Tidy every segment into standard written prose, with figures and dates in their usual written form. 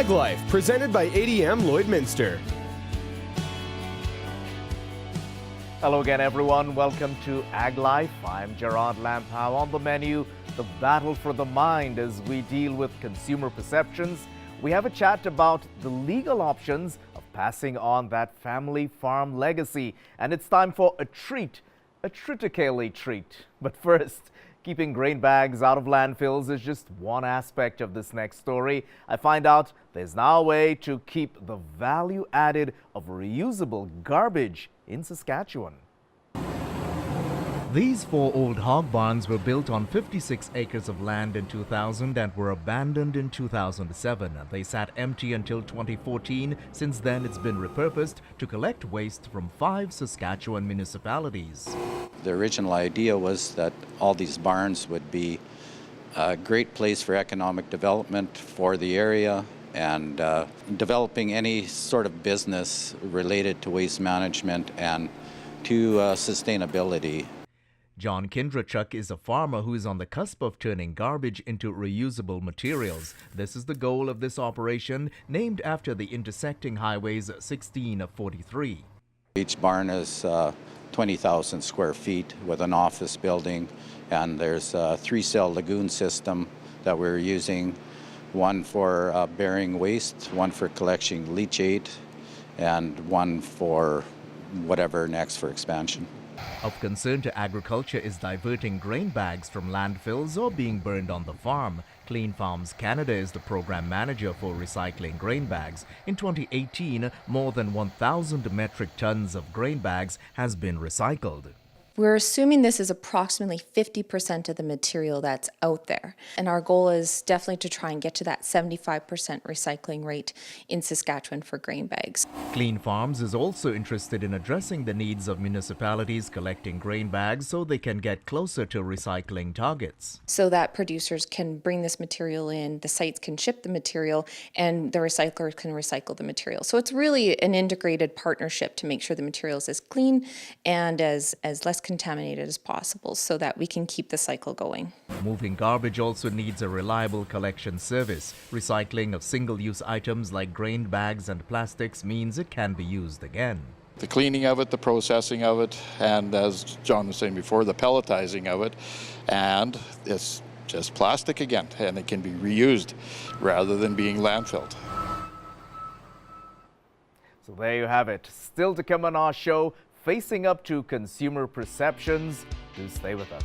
Ag Life, presented by ADM Lloydminster. Hello again, everyone. Welcome to Ag Life. I'm Gerard Lampow. On the menu, the battle for the mind as we deal with consumer perceptions. We have a chat about the legal options of passing on that family farm legacy. And it's time for a treat, a triticale treat. But first, keeping grain bags out of landfills is just one aspect of this next story. I find out there's now a way to keep the value added of reusable garbage in Saskatchewan. These 4 old hog barns were built on 56 acres of land in 2000 and were abandoned in 2007. They sat empty until 2014. Since then, it's been repurposed to collect waste from 5 Saskatchewan municipalities. The original idea was that all these barns would be a great place for economic development for the area and developing any sort of business related to waste management and to sustainability. John Kindrachuk is a farmer who is on the cusp of turning garbage into reusable materials. This is the goal of this operation, named after the intersecting highways 16 of 43. Each barn is 20,000 square feet with an office building, and there's a 3-cell lagoon system that we're using, one for burying waste, one for collecting leachate, and one for whatever next for expansion. Of concern to agriculture is diverting grain bags from landfills or being burned on the farm. Clean Farms Canada is the program manager for recycling grain bags. In 2018, more than 1,000 metric tons of grain bags has been recycled. We're assuming this is approximately 50% of the material that's out there. And our goal is definitely to try and get to that 75% recycling rate in Saskatchewan for grain bags. Clean Farms is also interested in addressing the needs of municipalities collecting grain bags so they can get closer to recycling targets. So that producers can bring this material in, the sites can ship the material, and the recyclers can recycle the material. So it's really an integrated partnership to make sure the material is as clean and as less contaminated as possible so that we can keep the cycle going. Moving garbage also needs a reliable collection service. Recycling of single-use items like grain bags and plastics means it can be used again. The cleaning of it, the processing of it, and as John was saying before, the pelletizing of it, and it's just plastic again, and it can be reused rather than being landfilled. So there you have it. Still to come on our show, facing up to consumer perceptions. Do stay with us.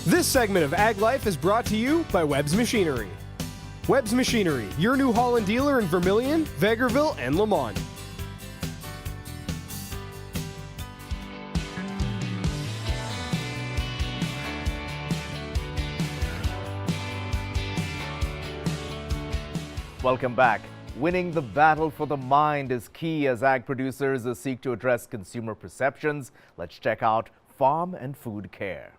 This segment of Ag Life is brought to you by Webb's Machinery. Webb's Machinery, your New Holland dealer in Vermilion, Vegreville, and Lamont. Welcome back. Winning the battle for the mind is key as ag producers seek to address consumer perceptions. Let's check out farm and food care.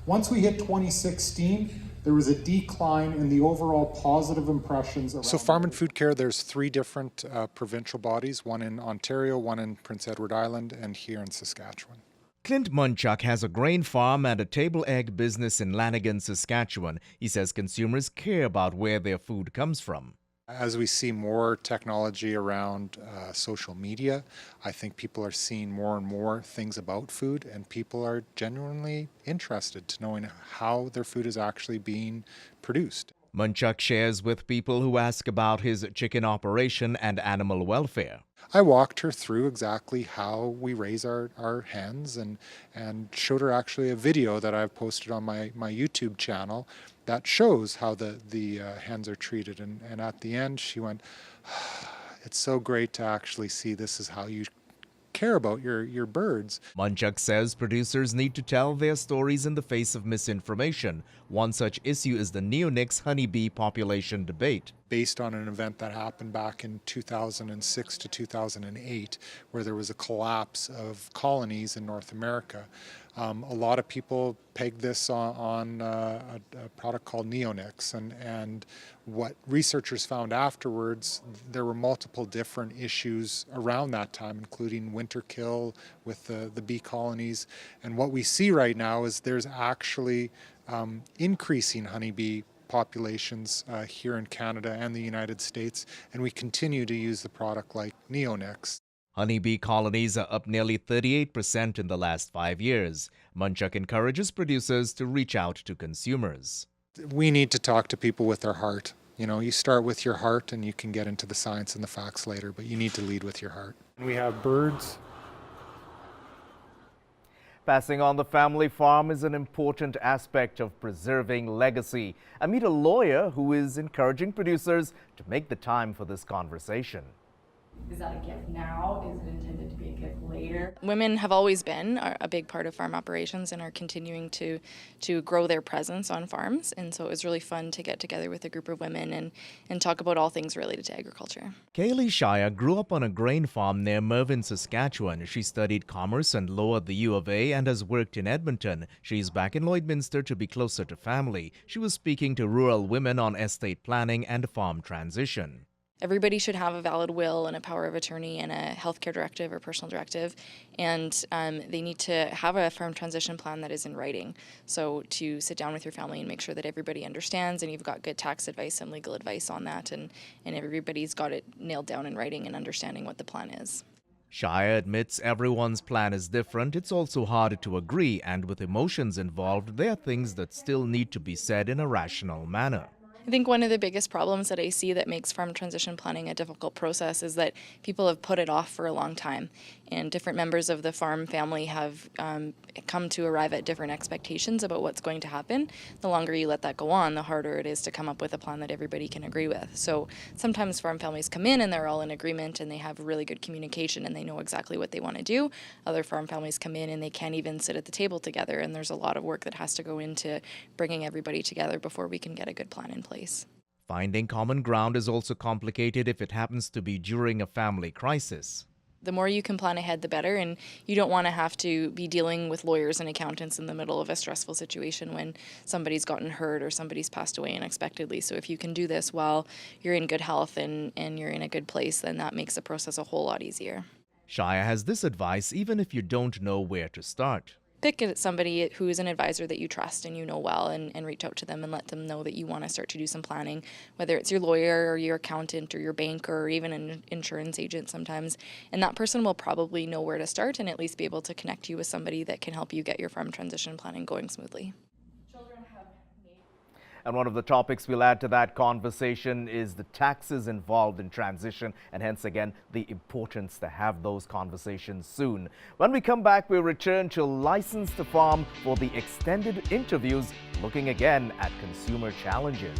Once we hit 2016, there was a decline in the overall positive impressions around. So Farm and Food Care, there's 3 different provincial bodies, one in Ontario, one in Prince Edward Island, and here in Saskatchewan. Clint Munchuk has a grain farm and a table egg business in Lanigan, Saskatchewan. He says consumers care about where their food comes from. As we see more technology around social media, I think people are seeing more and more things about food, and people are genuinely interested to knowing how their food is actually being produced. Munchuk shares with people who ask about his chicken operation and animal welfare. I walked her through exactly how we raise our hens and showed her actually a video that I've posted on my YouTube channel that shows how the hens are treated. And at the end, she went, "It's so great to actually see this is how you care about your birds." Munchuk says producers need to tell their stories in the face of misinformation. One such issue is the neonics honeybee population debate. Based on an event that happened back in 2006 to 2008, where there was a collapse of colonies in North America. A lot of people pegged this on a product called neonics, and what researchers found afterwards, there were multiple different issues around that time, including winter kill with the bee colonies. And what we see right now is there's actually increasing honeybee populations here in Canada and the United States, and we continue to use the product like neonics. Honeybee colonies are up nearly 38% in the last 5 years. Munchuk encourages producers to reach out to consumers. We need to talk to people with their heart. You know, you start with your heart and you can get into the science and the facts later, but you need to lead with your heart. We have birds. Passing on the family farm is an important aspect of preserving legacy. I meet a lawyer who is encouraging producers to make the time for this conversation. Is that a gift now? Is it intended to be a gift later? Women have always been a big part of farm operations and are continuing to grow their presence on farms. And so it was really fun to get together with a group of women and talk about all things related to agriculture. Kaylee Shire grew up on a grain farm near Mervyn, Saskatchewan. She studied commerce and law at the U of A and has worked in Edmonton. She's back in Lloydminster to be closer to family. She was speaking to rural women on estate planning and farm transition. Everybody should have a valid will and a power of attorney and a healthcare directive or personal directive, and they need to have a farm transition plan that is in writing. So to sit down with your family and make sure that everybody understands and you've got good tax advice and legal advice on that, and everybody's got it nailed down in writing and understanding what the plan is. Shire admits everyone's plan is different. It's also hard to agree, and with emotions involved, there are things that still need to be said in a rational manner. I think one of the biggest problems that I see that makes farm transition planning a difficult process is that people have put it off for a long time, and different members of the farm family have come to arrive at different expectations about what's going to happen. The longer you let that go on, the harder it is to come up with a plan that everybody can agree with. So sometimes farm families come in and they're all in agreement and they have really good communication and they know exactly what they want to do. Other farm families come in and they can't even sit at the table together, and there's a lot of work that has to go into bringing everybody together before we can get a good plan in place. Finding common ground is also complicated if it happens to be during a family crisis. The more you can plan ahead, the better, and you don't want to have to be dealing with lawyers and accountants in the middle of a stressful situation when somebody's gotten hurt or somebody's passed away unexpectedly. So if you can do this while you're in good health and you're in a good place, then that makes the process a whole lot easier. Shire has this advice even if you don't know where to start. Pick somebody who is an advisor that you trust and you know well, and reach out to them and let them know that you want to start to do some planning, whether it's your lawyer or your accountant or your banker or even an insurance agent sometimes. And that person will probably know where to start and at least be able to connect you with somebody that can help you get your farm transition planning going smoothly. And one of the topics we'll add to that conversation is the taxes involved in transition, and hence again the importance to have those conversations soon. When we come back, we'll return to License to Farm for the extended interviews, looking again at consumer challenges.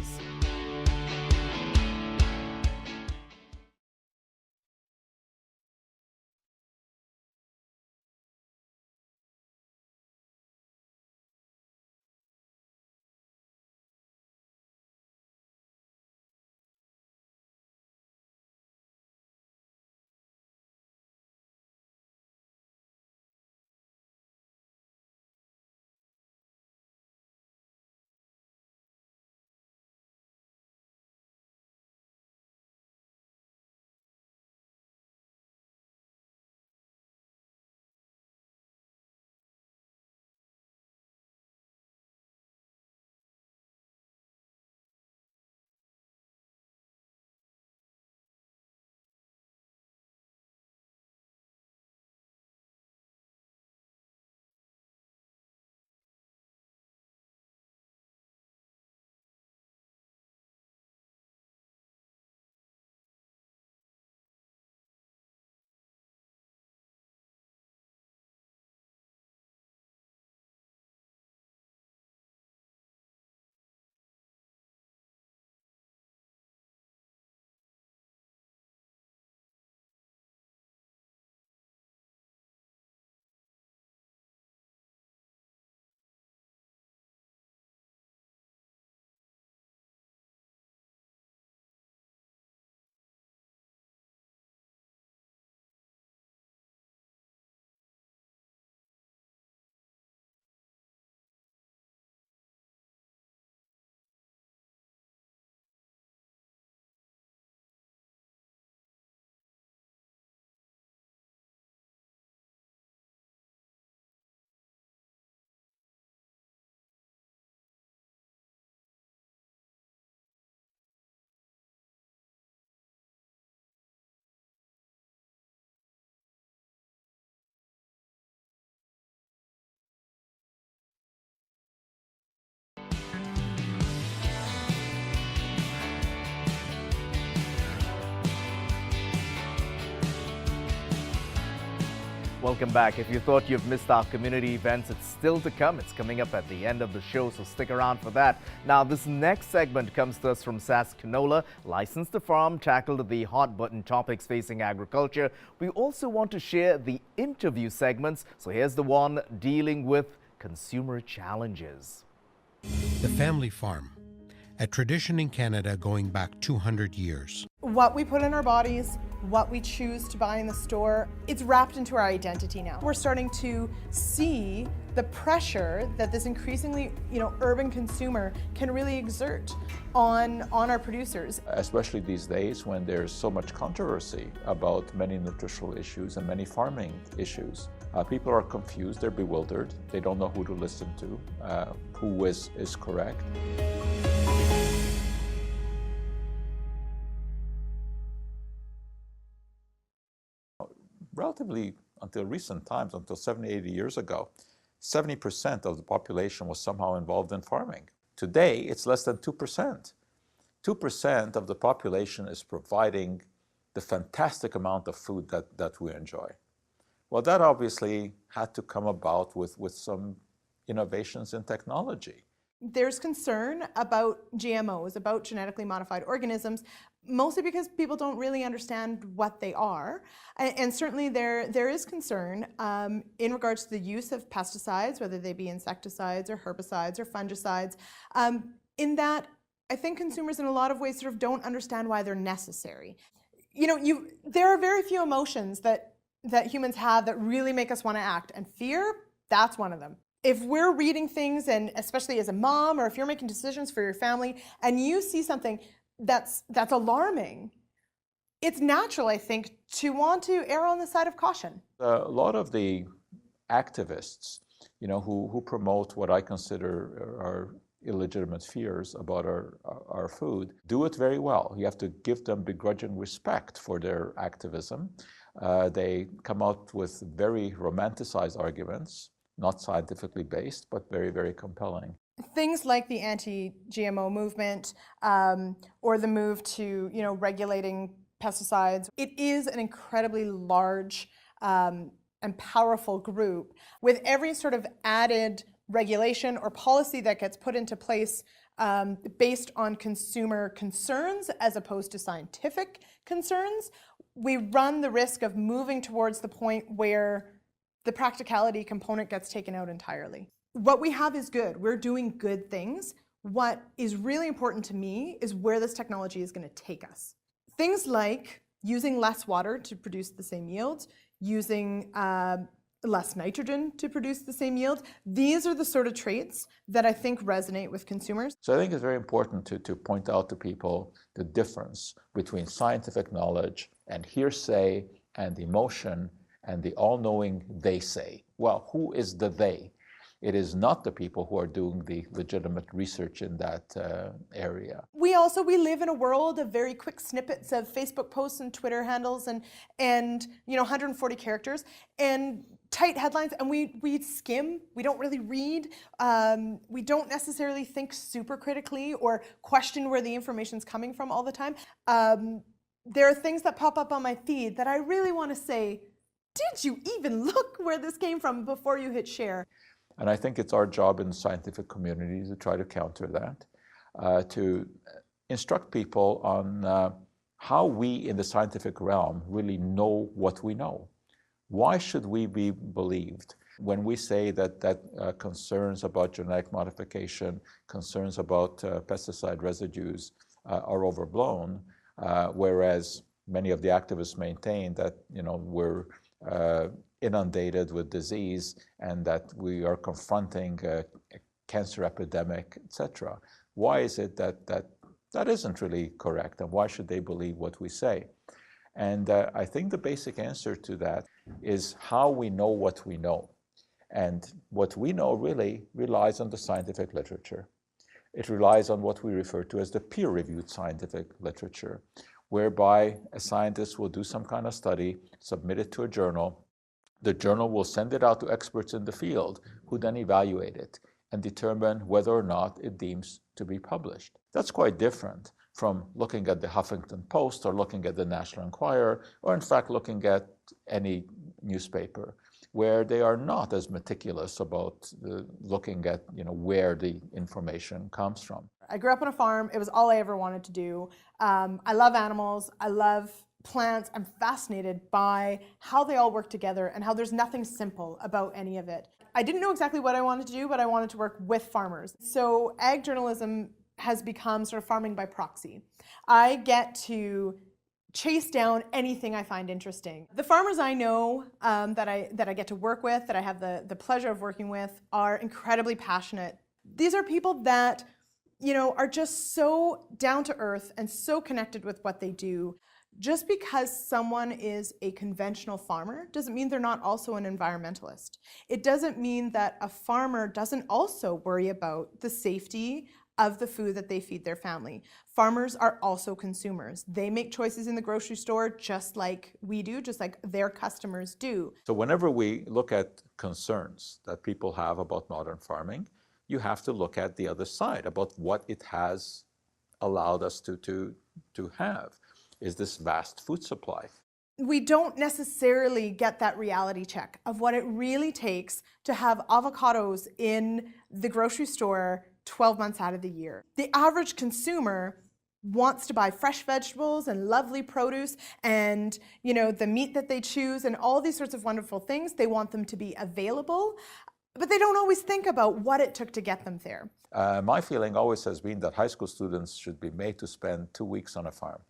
Welcome back. If you thought you've missed our community events, it's still to come. It's coming up at the end of the show, so stick around for that. Now, this next segment comes to us from SAS Canola. License to Farm tackled the hot-button topics facing agriculture. We also want to share the interview segments, so here's the one dealing with consumer challenges. The family farm, a tradition in Canada going back 200 years. What we put in our bodies, what we choose to buy in the store, it's wrapped into our identity now. We're starting to see the pressure that this increasingly, urban consumer can really exert on our producers. Especially these days when there's so much controversy about many nutritional issues and many farming issues. People are confused, they're bewildered, they don't know who to listen to, who is correct. Relatively, until recent times, until 70, 80 years ago, 70% of the population was somehow involved in farming. Today, it's less than 2%. 2% of the population is providing the fantastic amount of food that we enjoy. Well, that obviously had to come about with some innovations in technology. There's concern about GMOs, about genetically modified organisms, mostly because people don't really understand what they are. And certainly there is concern in regards to the use of pesticides, whether they be insecticides or herbicides or fungicides, in that I think consumers in a lot of ways sort of don't understand why they're necessary. There are very few emotions that humans have that really make us want to act, and fear, that's one of them. If we're reading things, and especially as a mom, or if you're making decisions for your family, and you see something that's alarming, it's natural, I think, to want to err on the side of caution. A lot of the activists, who promote what I consider are illegitimate fears about our food, do it very well. You have to give them begrudging respect for their activism. They come out with very romanticized arguments, not scientifically based, but very, very compelling. Things like the anti-GMO movement or the move to regulating pesticides. It is an incredibly large and powerful group. With every sort of added regulation or policy that gets put into place based on consumer concerns as opposed to scientific concerns, we run the risk of moving towards the point where the practicality component gets taken out entirely. What we have is good. We're doing good things. What is really important to me is where this technology is going to take us. Things like using less water to produce the same yield, using less nitrogen to produce the same yield. These are the sort of traits that I think resonate with consumers. So I think it's very important to point out to people the difference between scientific knowledge and hearsay and emotion and the all-knowing they say. Well, who is the they? It is not the people who are doing the legitimate research in that area. We live in a world of very quick snippets of Facebook posts and Twitter handles and 140 characters and tight headlines, and we skim. We don't really read. We don't necessarily think super critically or question where the information's coming from all the time. There are things that pop up on my feed that I really want to say, did you even look where this came from before you hit share? And I think it's our job in the scientific community to try to counter that, to instruct people on how we in the scientific realm really know what we know. Why should we be believed when we say that concerns about genetic modification, concerns about pesticide residues are overblown, whereas many of the activists maintain that we're inundated with disease and that we are confronting a cancer epidemic, etc. Why is it that isn't really correct, and why should they believe what we say? And I think the basic answer to that is how we know what we know. And what we know really relies on the scientific literature. It relies on what we refer to as the peer-reviewed scientific literature, whereby a scientist will do some kind of study, submit it to a journal. The journal will send it out to experts in the field who then evaluate it and determine whether or not it deems to be published. That's quite different from looking at the Huffington Post or looking at the National Enquirer, or in fact looking at any newspaper, where they are not as meticulous about looking at where the information comes from. I grew up on a farm. It was all I ever wanted to do. I love animals. I love plants. I'm fascinated by how they all work together and how there's nothing simple about any of it. I didn't know exactly what I wanted to do, but I wanted to work with farmers. So ag journalism has become sort of farming by proxy. I get to chase down anything I find interesting. The farmers I know that I get to work with, that I have the pleasure of working with, are incredibly passionate. These are people that are just so down to earth and so connected with what they do. Just because someone is a conventional farmer doesn't mean they're not also an environmentalist. It doesn't mean that a farmer doesn't also worry about the safety of the food that they feed their family. Farmers are also consumers. They make choices in the grocery store just like we do, just like their customers do. So whenever we look at concerns that people have about modern farming, you have to look at the other side, about what it has allowed us to have. Is this vast food supply. We don't necessarily get that reality check of what it really takes to have avocados in the grocery store 12 months out of the year. The average consumer wants to buy fresh vegetables and lovely produce and the meat that they choose and all these sorts of wonderful things. They want them to be available, but they don't always think about what it took to get them there. My feeling always has been that high school students should be made to spend 2 weeks on a farm.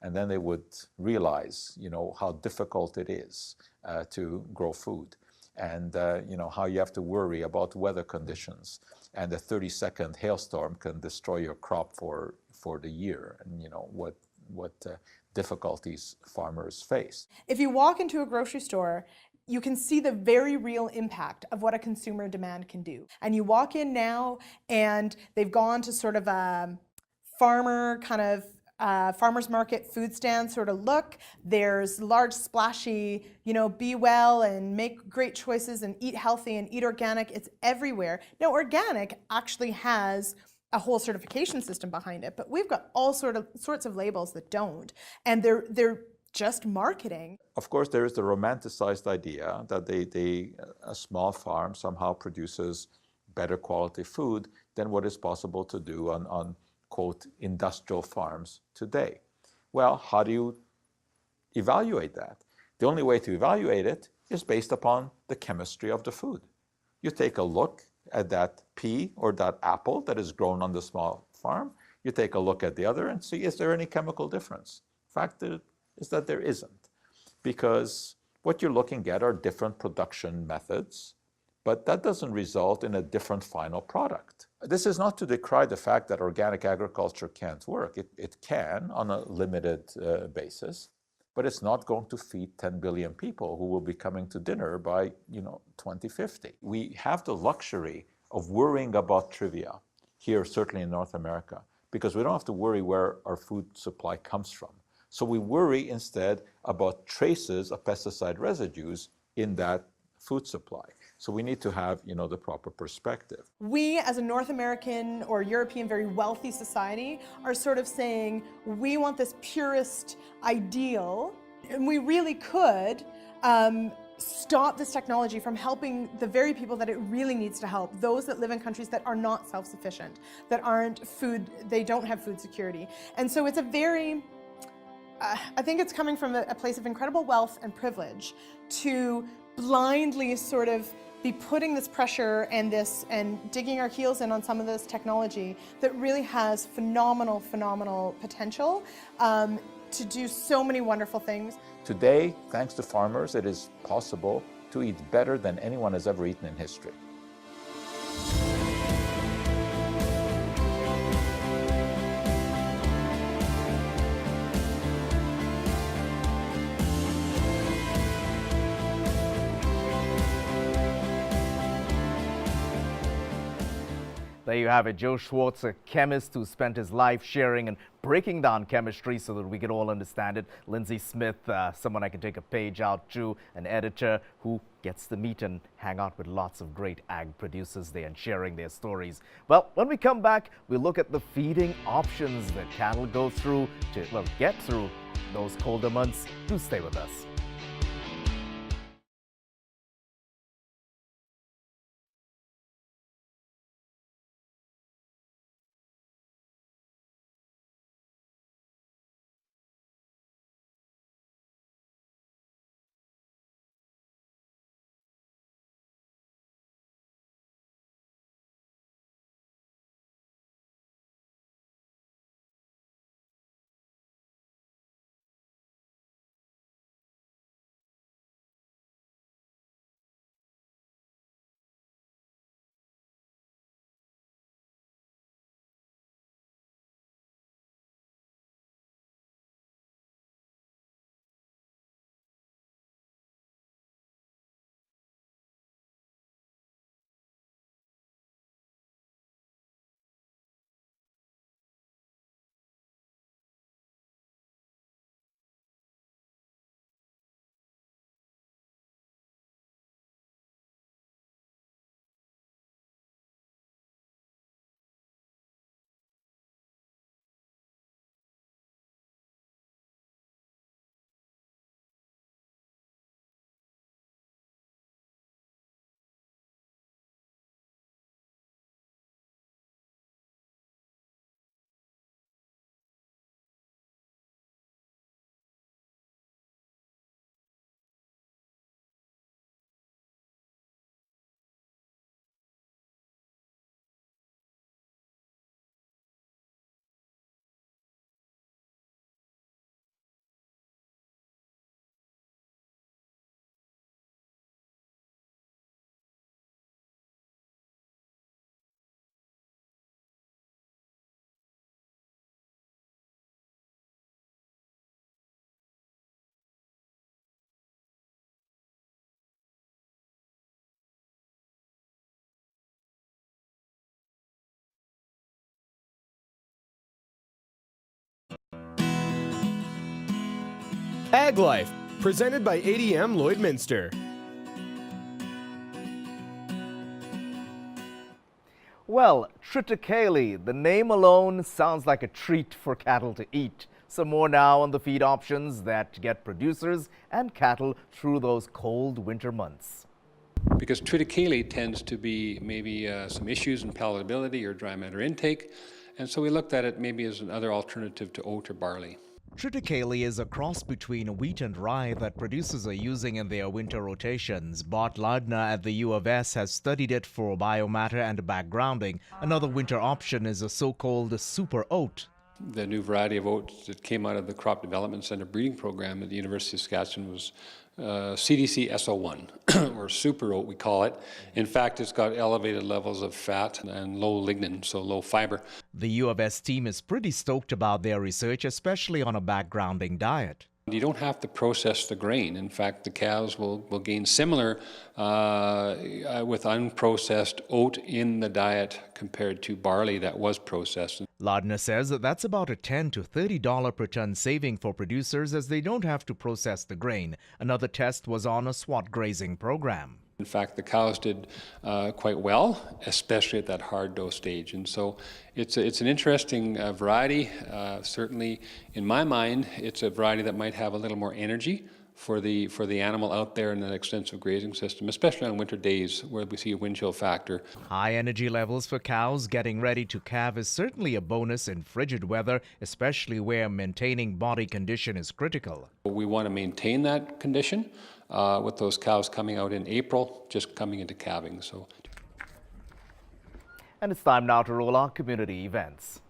And then they would realize, how difficult it is to grow food, and how you have to worry about weather conditions, and a 30-second hailstorm can destroy your crop for the year, and what difficulties farmers face. If you walk into a grocery store, you can see the very real impact of what a consumer demand can do. And you walk in now, and they've gone to sort of a farmer kind of farmers market food stand sort of look. There's large splashy, be well and make great choices and eat healthy and eat organic. It's everywhere. Now, organic actually has a whole certification system behind it, but we've got all sorts of labels that don't, and they're just marketing. Of course, there is the romanticized idea that a small farm somehow produces better quality food than what is possible to do on quote, industrial farms today. Well, how do you evaluate that? The only way to evaluate it is based upon the chemistry of the food. You take a look at that pea or that apple that is grown on the small farm. You take a look at the other and see, is there any chemical difference? Fact is that there isn't, because what you're looking at are different production methods, but that doesn't result in a different final product. This is not to decry the fact that organic agriculture can't work. It can on a limited basis, but it's not going to feed 10 billion people who will be coming to dinner by 2050. We have the luxury of worrying about trivia here, certainly in North America, because we don't have to worry where our food supply comes from. So we worry instead about traces of pesticide residues in that food supply. So we need to have, the proper perspective. We, as a North American or European very wealthy society, are sort of saying, we want this purist ideal, and we really could stop this technology from helping the very people that it really needs to help, those that live in countries that are not self-sufficient, they don't have food security. And so it's a very, I think it's coming from a place of incredible wealth and privilege to blindly sort of be putting this pressure and digging our heels in on some of this technology that really has phenomenal potential to do so many wonderful things. Today, thanks to farmers, it is possible to eat better than anyone has ever eaten in history. There you have it, Joe Schwartz, a chemist who spent his life sharing and breaking down chemistry so that we could all understand it. Lindsay Smith, someone I can take a page out to, an editor who gets to meet and hang out with lots of great ag producers there and sharing their stories. Well, when we come back, we look at the feeding options that cattle go through to, get through those colder months. Do stay with us. Ag Life, presented by ADM Lloydminster. Well, triticale, the name alone sounds like a treat for cattle to eat. Some more now on the feed options that get producers and cattle through those cold winter months. Because triticale tends to be maybe some issues in palatability or dry matter intake, and so we looked at it maybe as another alternative to oat or barley. Triticale is a cross between wheat and rye that producers are using in their winter rotations. Bart Lardner at the U of S has studied it for biomatter and backgrounding. Another winter option is a so-called super oat. The new variety of oats that came out of the Crop Development Center breeding program at the University of Saskatchewan was CDC SO1, or super oat we call it. In fact, it's got elevated levels of fat and low lignin, so low fiber. The U of S team is pretty stoked about their research, especially on a backgrounding diet. You don't have to process the grain. In fact, the cows will gain similar with unprocessed oat in the diet compared to barley that was processed. Lardner says that that's about a $10 to $30 per ton saving for producers as they don't have to process the grain. Another test was on a SWAT grazing program. In fact, the cows did quite well, especially at that hard dough stage. And so it's an interesting variety. Certainly, in my mind, it's a variety that might have a little more energy for the animal out there in that extensive grazing system, especially on winter days where we see a wind chill factor. High energy levels for cows getting ready to calve is certainly a bonus in frigid weather, especially where maintaining body condition is critical. We want to maintain that condition with those cows coming out in April, just coming into calving. And it's time now to roll our community events.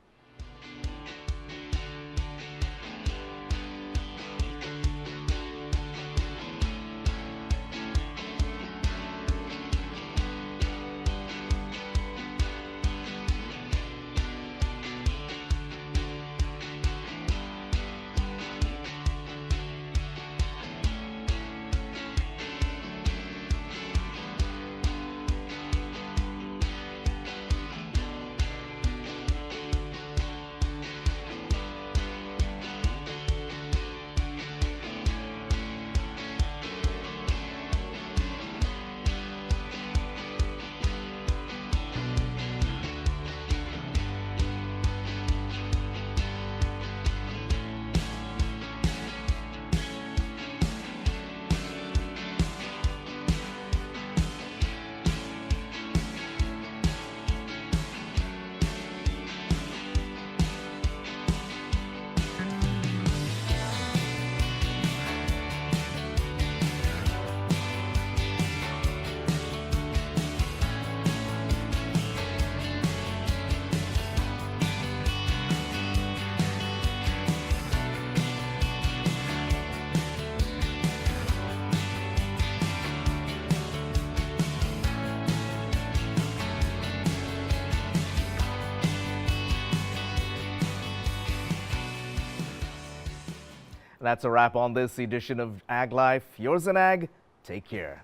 That's a wrap on this edition of Ag Life. Yours in Ag. Take care.